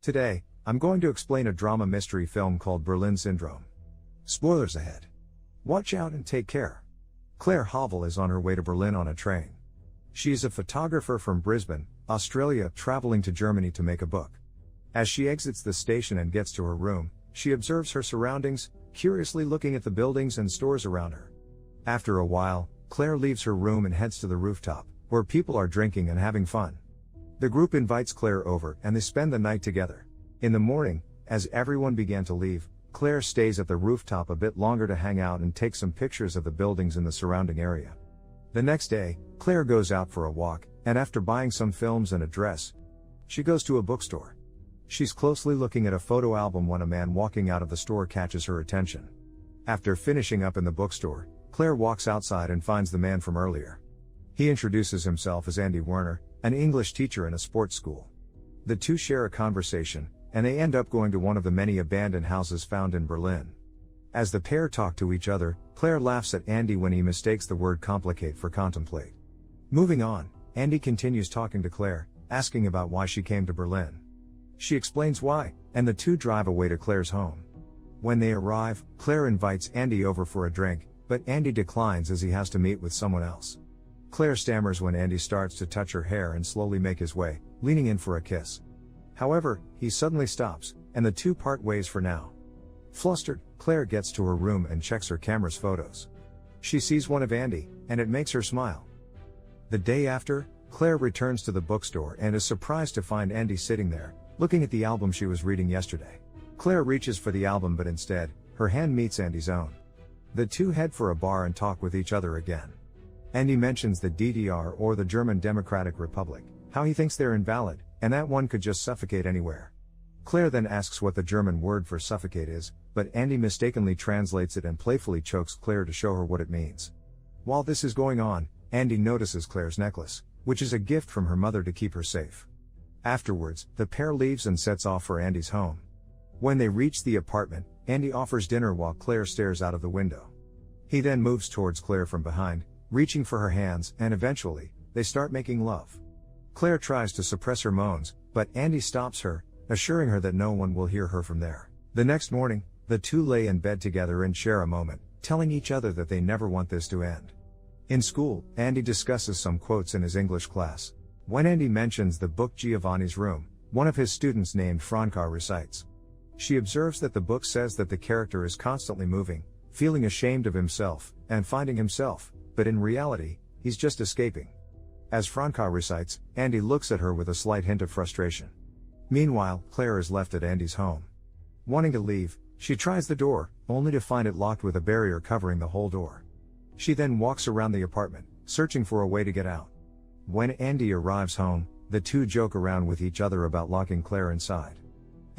Today, I'm going to explain a drama mystery film called Berlin Syndrome. Spoilers ahead. Watch out and take care. Claire Havel is on her way to Berlin on a train. She is a photographer from Brisbane, Australia, traveling to Germany to make a book. As she exits the station and gets to her room, she observes her surroundings, curiously looking at the buildings and stores around her. After a while, Claire leaves her room and heads to the rooftop, where people are drinking and having fun. The group invites Claire over and they spend the night together. In the morning, as everyone began to leave, Claire stays at the rooftop a bit longer to hang out and take some pictures of the buildings in the surrounding area. The next day, Claire goes out for a walk, and after buying some films and a dress, she goes to a bookstore. She's closely looking at a photo album when a man walking out of the store catches her attention. After finishing up in the bookstore, Claire walks outside and finds the man from earlier. He introduces himself as Andy Werner, an English teacher in a sports school. The two share a conversation, and they end up going to one of the many abandoned houses found in Berlin. As the pair talk to each other, Claire laughs at Andy when he mistakes the word complicate for contemplate. Moving on, Andy continues talking to Claire, asking about why she came to Berlin. She explains why, and the two drive away to Claire's home. When they arrive, Claire invites Andy over for a drink, but Andy declines as he has to meet with someone else. Claire stammers when Andy starts to touch her hair and slowly make his way, leaning in for a kiss. However, he suddenly stops, and the two part ways for now. Flustered, Claire gets to her room and checks her camera's photos. She sees one of Andy, and it makes her smile. The day after, Claire returns to the bookstore and is surprised to find Andy sitting there, looking at the album she was reading yesterday. Claire reaches for the album, but instead, her hand meets Andy's own. The two head for a bar and talk with each other again. Andy mentions the DDR, or the German Democratic Republic, how he thinks they're invalid, and that one could just suffocate anywhere. Claire then asks what the German word for suffocate is, but Andy mistakenly translates it and playfully chokes Claire to show her what it means. While this is going on, Andy notices Claire's necklace, which is a gift from her mother to keep her safe. Afterwards, the pair leaves and sets off for Andy's home. When they reach the apartment, Andy offers dinner while Claire stares out of the window. He then moves towards Claire from behind, reaching for her hands, and eventually, they start making love. Claire tries to suppress her moans, but Andy stops her, assuring her that no one will hear her from there. The next morning, the two lay in bed together and share a moment, telling each other that they never want this to end. In school, Andy discusses some quotes in his English class. When Andy mentions the book Giovanni's Room, one of his students named Franca recites. She observes that the book says that the character is constantly moving, feeling ashamed of himself, and finding himself, but in reality, he's just escaping. As Franca recites, Andy looks at her with a slight hint of frustration. Meanwhile, Claire is left at Andy's home. Wanting to leave, she tries the door, only to find it locked with a barrier covering the whole door. She then walks around the apartment, searching for a way to get out. When Andy arrives home, the two joke around with each other about locking Claire inside.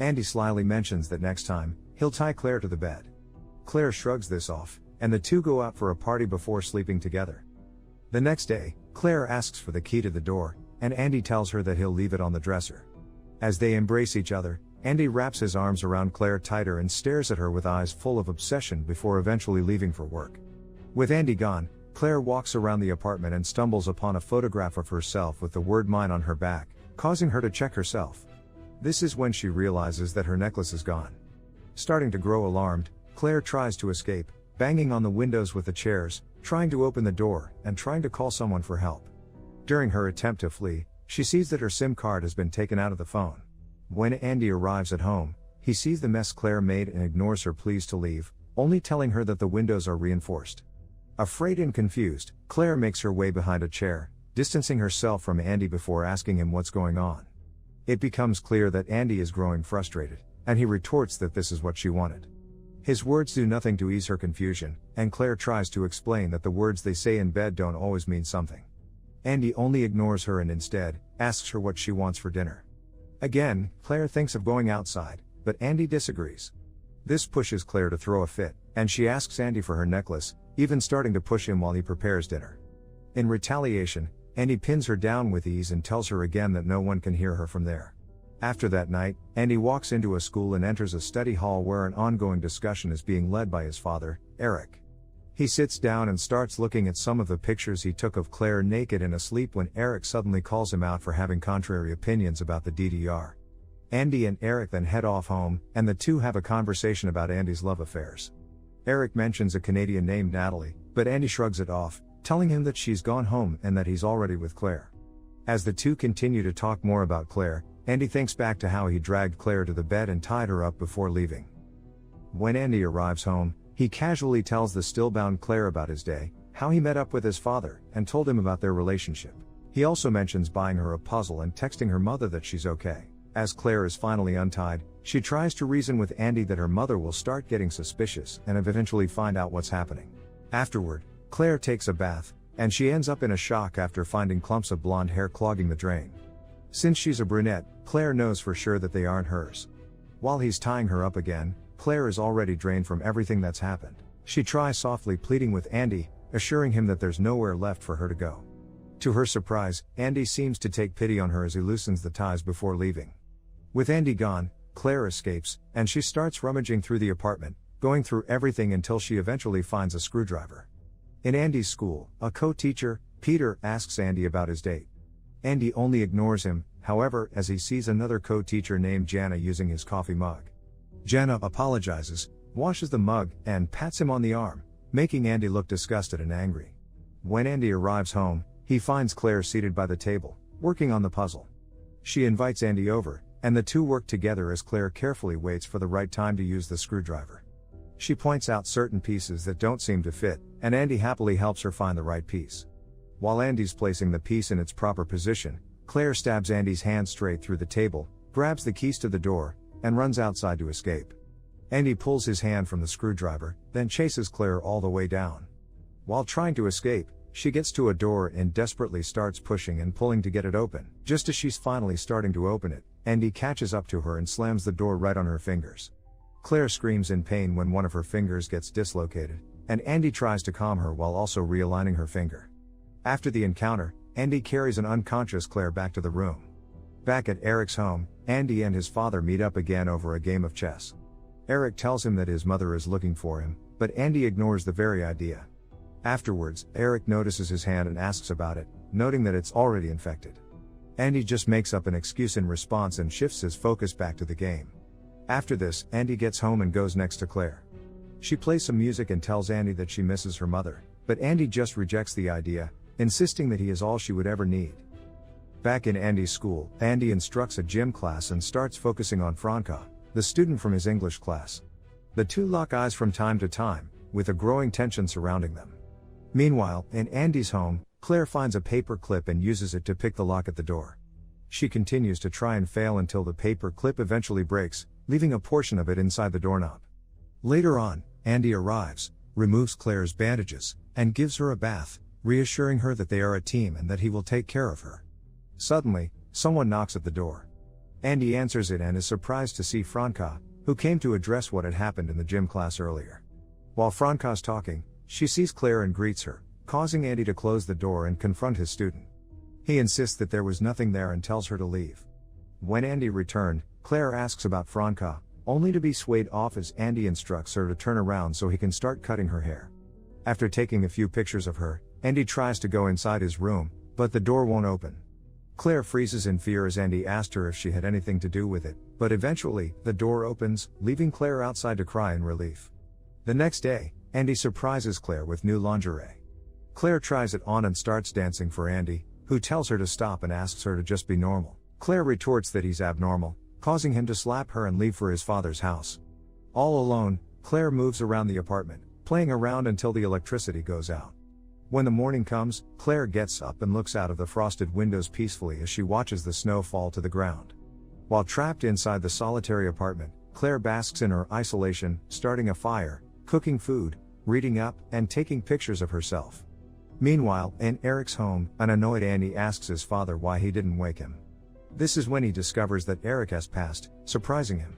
Andy slyly mentions that next time, he'll tie Claire to the bed. Claire shrugs this off, and the two go out for a party before sleeping together. The next day, Claire asks for the key to the door, and Andy tells her that he'll leave it on the dresser. As they embrace each other, Andy wraps his arms around Claire tighter and stares at her with eyes full of obsession before eventually leaving for work. With Andy gone, Claire walks around the apartment and stumbles upon a photograph of herself with the word mine on her back, causing her to check herself. This is when she realizes that her necklace is gone. Starting to grow alarmed, Claire tries to escape, banging on the windows with the chairs, trying to open the door, and trying to call someone for help. During her attempt to flee, she sees that her SIM card has been taken out of the phone. When Andy arrives at home, he sees the mess Claire made and ignores her pleas to leave, only telling her that the windows are reinforced. Afraid and confused, Claire makes her way behind a chair, distancing herself from Andy before asking him what's going on. It becomes clear that Andy is growing frustrated, and he retorts that this is what she wanted. His words do nothing to ease her confusion, and Claire tries to explain that the words they say in bed don't always mean something. Andy only ignores her and instead asks her what she wants for dinner. Again, Claire thinks of going outside, but Andy disagrees. This pushes Claire to throw a fit, and she asks Andy for her necklace, even starting to push him while he prepares dinner. In retaliation, Andy pins her down with ease and tells her again that no one can hear her from there. After that night, Andy walks into a school and enters a study hall where an ongoing discussion is being led by his father, Eric. He sits down and starts looking at some of the pictures he took of Claire naked and asleep when Eric suddenly calls him out for having contrary opinions about the DDR. Andy and Eric then head off home, and the two have a conversation about Andy's love affairs. Eric mentions a Canadian named Natalie, but Andy shrugs it off, telling him that she's gone home and that he's already with Claire. As the two continue to talk more about Claire, Andy thinks back to how he dragged Claire to the bed and tied her up before leaving. When Andy arrives home, he casually tells the still-bound Claire about his day, how he met up with his father, and told him about their relationship. He also mentions buying her a puzzle and texting her mother that she's okay. As Claire is finally untied, she tries to reason with Andy that her mother will start getting suspicious and eventually find out what's happening. Afterward, Claire takes a bath, and she ends up in a shock after finding clumps of blonde hair clogging the drain. Since she's a brunette, Claire knows for sure that they aren't hers. While he's tying her up again, Claire is already drained from everything that's happened. She tries softly pleading with Andy, assuring him that there's nowhere left for her to go. To her surprise, Andy seems to take pity on her as he loosens the ties before leaving. With Andy gone, Claire escapes, and she starts rummaging through the apartment, going through everything until she eventually finds a screwdriver. In Andy's school, a co-teacher, Peter, asks Andy about his date. Andy only ignores him, however, as he sees another co-teacher named Jana using his coffee mug. Jana apologizes, washes the mug, and pats him on the arm, making Andy look disgusted and angry. When Andy arrives home, he finds Claire seated by the table, working on the puzzle. She invites Andy over, and the two work together as Claire carefully waits for the right time to use the screwdriver. She points out certain pieces that don't seem to fit, and Andy happily helps her find the right piece. While Andy's placing the piece in its proper position, Claire stabs Andy's hand straight through the table, grabs the keys to the door, and runs outside to escape. Andy pulls his hand from the screwdriver, then chases Claire all the way down. While trying to escape, she gets to a door and desperately starts pushing and pulling to get it open. Just as she's finally starting to open it, Andy catches up to her and slams the door right on her fingers. Claire screams in pain when one of her fingers gets dislocated, and Andy tries to calm her while also realigning her finger. After the encounter, Andy carries an unconscious Claire back to the room. Back at Eric's home, Andy and his father meet up again over a game of chess. Eric tells him that his mother is looking for him, but Andy ignores the very idea. Afterwards, Eric notices his hand and asks about it, noting that it's already infected. Andy just makes up an excuse in response and shifts his focus back to the game. After this, Andy gets home and goes next to Claire. She plays some music and tells Andy that she misses her mother, but Andy just rejects the idea, insisting that he is all she would ever need. Back in Andy's school, Andy instructs a gym class and starts focusing on Franca, the student from his English class. The two lock eyes from time to time, with a growing tension surrounding them. Meanwhile, in Andy's home, Claire finds a paper clip and uses it to pick the lock at the door. She continues to try and fail until the paper clip eventually breaks, leaving a portion of it inside the doorknob. Later on, Andy arrives, removes Claire's bandages, and gives her a bath, reassuring her that they are a team and that he will take care of her. Suddenly, someone knocks at the door. Andy answers it and is surprised to see Franca, who came to address what had happened in the gym class earlier. While Franca's talking, she sees Claire and greets her, causing Andy to close the door and confront his student. He insists that there was nothing there and tells her to leave. When Andy returned, Claire asks about Franca, only to be swayed off as Andy instructs her to turn around so he can start cutting her hair. After taking a few pictures of her, Andy tries to go inside his room, but the door won't open. Claire freezes in fear as Andy asked her if she had anything to do with it, but eventually, the door opens, leaving Claire outside to cry in relief. The next day, Andy surprises Claire with new lingerie. Claire tries it on and starts dancing for Andy, who tells her to stop and asks her to just be normal. Claire retorts that he's abnormal, causing him to slap her and leave for his father's house. All alone, Claire moves around the apartment, playing around until the electricity goes out. When the morning comes, Claire gets up and looks out of the frosted windows peacefully as she watches the snow fall to the ground. While trapped inside the solitary apartment, Claire basks in her isolation, starting a fire, cooking food, reading up, and taking pictures of herself. Meanwhile, in Eric's home, an annoyed Andy asks his father why he didn't wake him. This is when he discovers that Eric has passed, surprising him.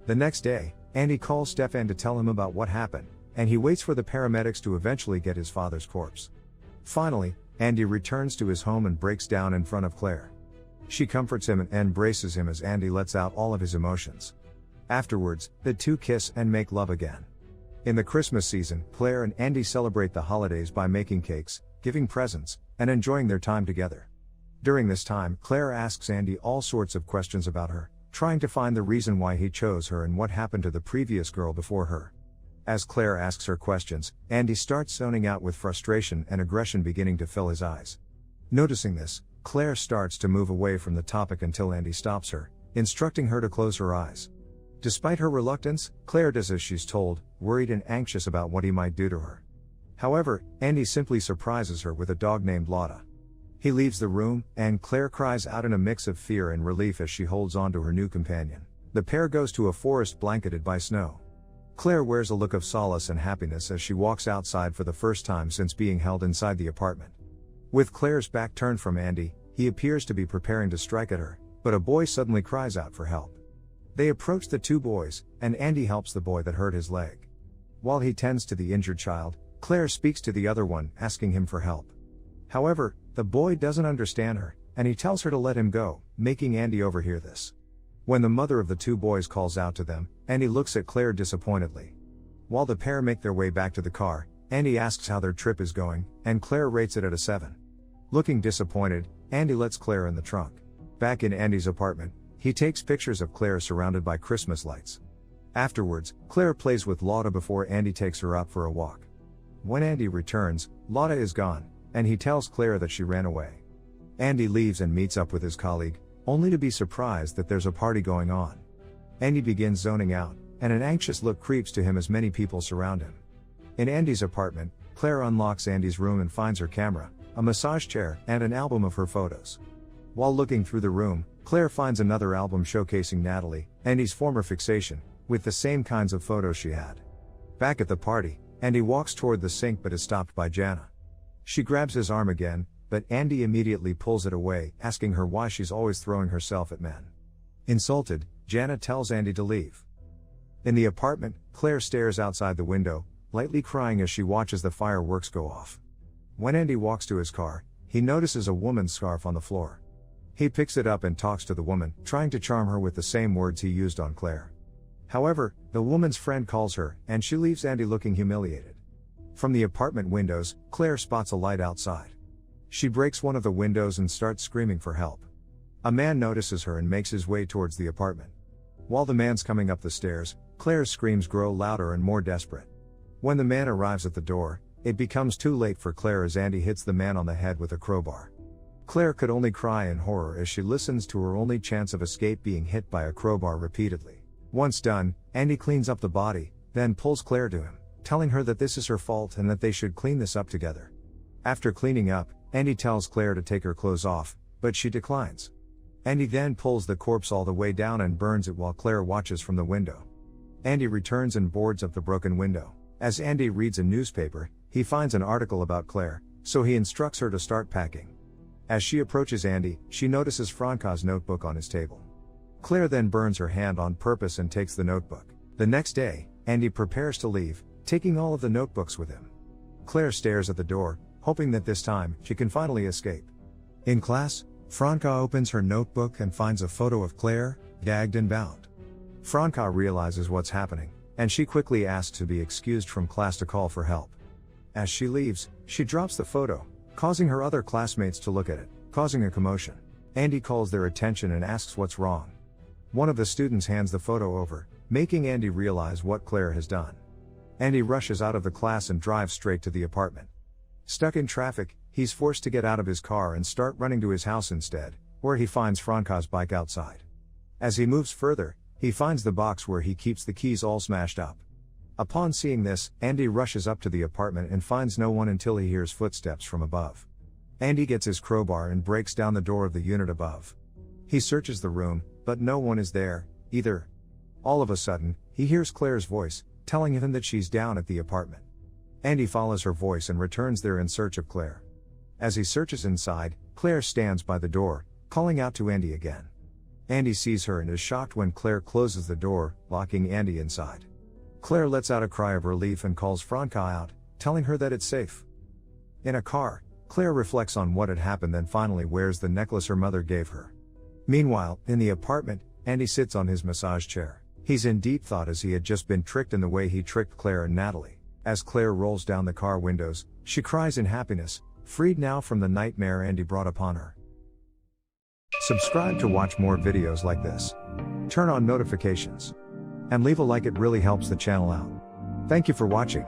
The next day, Andy calls Stefan to tell him about what happened, and he waits for the paramedics to eventually get his father's corpse. Finally, Andy returns to his home and breaks down in front of Claire. She comforts him and embraces him as Andy lets out all of his emotions. Afterwards, the two kiss and make love again. In the Christmas season, Claire and Andy celebrate the holidays by making cakes, giving presents, and enjoying their time together. During this time, Claire asks Andy all sorts of questions about her, trying to find the reason why he chose her and what happened to the previous girl before her. As Claire asks her questions, Andy starts zoning out with frustration and aggression beginning to fill his eyes. Noticing this, Claire starts to move away from the topic until Andy stops her, instructing her to close her eyes. Despite her reluctance, Claire does as she's told, worried and anxious about what he might do to her. However, Andy simply surprises her with a dog named Lotta. He leaves the room, and Claire cries out in a mix of fear and relief as she holds on to her new companion. The pair goes to a forest blanketed by snow. Claire wears a look of solace and happiness as she walks outside for the first time since being held inside the apartment. With Claire's back turned from Andy, he appears to be preparing to strike at her, but a boy suddenly cries out for help. They approach the two boys, and Andy helps the boy that hurt his leg. While he tends to the injured child, Claire speaks to the other one, asking him for help. However, the boy doesn't understand her, and he tells her to let him go, making Andy overhear this. When the mother of the two boys calls out to them, Andy looks at Claire disappointedly. While the pair make their way back to the car, Andy asks how their trip is going, and Claire rates it at a 7. Looking disappointed, Andy lets Claire in the trunk. Back in Andy's apartment, he takes pictures of Claire surrounded by Christmas lights. Afterwards, Claire plays with Lotta before Andy takes her out for a walk. When Andy returns, Lotta is gone, and he tells Claire that she ran away. Andy leaves and meets up with his colleague, only to be surprised that there's a party going on. Andy begins zoning out, and an anxious look creeps to him as many people surround him. In Andy's apartment, Claire unlocks Andy's room and finds her camera, a massage chair, and an album of her photos. While looking through the room, Claire finds another album showcasing Natalie, Andy's former fixation, with the same kinds of photos she had. Back at the party, Andy walks toward the sink but is stopped by Jana. She grabs his arm again, but Andy immediately pulls it away, asking her why she's always throwing herself at men. Insulted, Jana tells Andy to leave. In the apartment, Claire stares outside the window, lightly crying as she watches the fireworks go off. When Andy walks to his car, he notices a woman's scarf on the floor. He picks it up and talks to the woman, trying to charm her with the same words he used on Claire. However, the woman's friend calls her, and she leaves Andy looking humiliated. From the apartment windows, Claire spots a light outside. She breaks one of the windows and starts screaming for help. A man notices her and makes his way towards the apartment. While the man's coming up the stairs, Claire's screams grow louder and more desperate. When the man arrives at the door, it becomes too late for Claire as Andy hits the man on the head with a crowbar. Claire could only cry in horror as she listens to her only chance of escape being hit by a crowbar repeatedly. Once done, Andy cleans up the body, then pulls Claire to him, telling her that this is her fault and that they should clean this up together. After cleaning up, Andy tells Claire to take her clothes off, but she declines. Andy then pulls the corpse all the way down and burns it while Claire watches from the window. Andy returns and boards up the broken window. As Andy reads a newspaper, he finds an article about Claire, so he instructs her to start packing. As she approaches Andy, she notices Franca's notebook on his table. Claire then burns her hand on purpose and takes the notebook. The next day, Andy prepares to leave, taking all of the notebooks with him. Claire stares at the door, hoping that this time, she can finally escape. In class, Franca opens her notebook and finds a photo of Claire, gagged and bound. Franca realizes what's happening, and she quickly asks to be excused from class to call for help. As she leaves, she drops the photo, causing her other classmates to look at it, causing a commotion. Andy calls their attention and asks what's wrong. One of the students hands the photo over, making Andy realize what Claire has done. Andy rushes out of the class and drives straight to the apartment. Stuck in traffic, he's forced to get out of his car and start running to his house instead, where he finds Franca's bike outside. As he moves further, he finds the box where he keeps the keys all smashed up. Upon seeing this, Andy rushes up to the apartment and finds no one until he hears footsteps from above. Andy gets his crowbar and breaks down the door of the unit above. He searches the room, but no one is there, either. All of a sudden, he hears Claire's voice, telling him that she's down at the apartment. Andy follows her voice and returns there in search of Claire. As he searches inside, Claire stands by the door, calling out to Andy again. Andy sees her and is shocked when Claire closes the door, locking Andy inside. Claire lets out a cry of relief and calls Franca out, telling her that it's safe. In a car, Claire reflects on what had happened, then finally wears the necklace her mother gave her. Meanwhile, in the apartment, Andy sits on his massage chair. He's in deep thought as he had just been tricked in the way he tricked Claire and Natalie. As Claire rolls down the car windows, she cries in happiness, freed now from the nightmare Andy brought upon her. Subscribe to watch more videos like this. Turn on notifications. And leave a like, it really helps the channel out. Thank you for watching.